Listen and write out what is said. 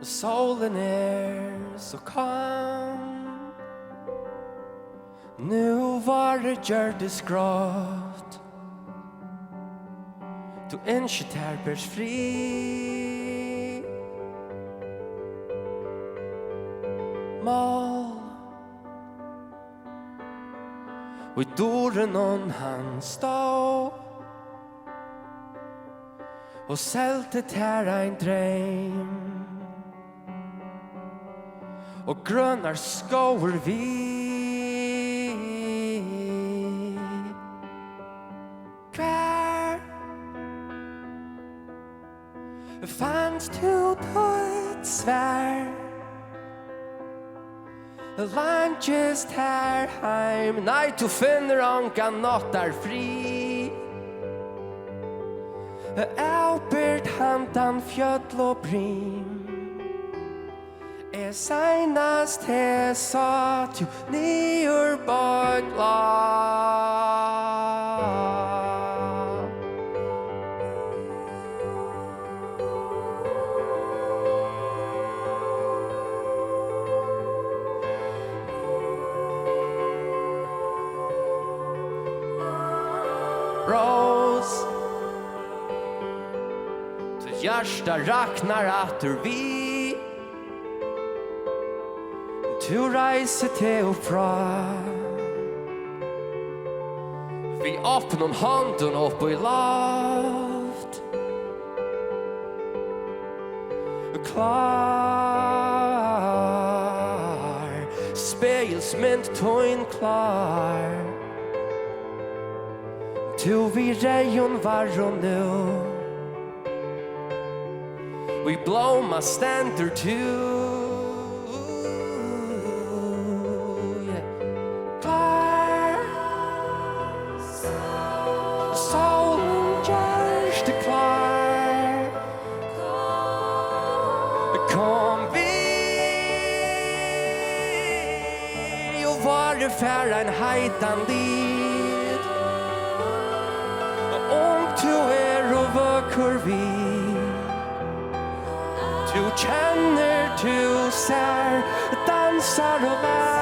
Solen så kalm. Nu var det gjørdes grått. Du ikke terbers fri. Mål. Og I dåren han stå. Og selte ter ein dreim. Og grønnar skåer vi. Hver fanns du på et svær. Lunches her heim. Nei, du finner ankan nottar fri. Albert handan fjöll og brim. Seinast he sa tu niur bagla. Rose tu hjärsta raknar atur vi. Du reiser til og fra. Vi åpner hånden opp I loft. Klar. Spegelsmynd tøyn klar. Du vi reion var og nu. Vi blomma stender tu. Fär en heitan dit. Om du og vakker vi. Du kjenner, du ser, dansar og lär.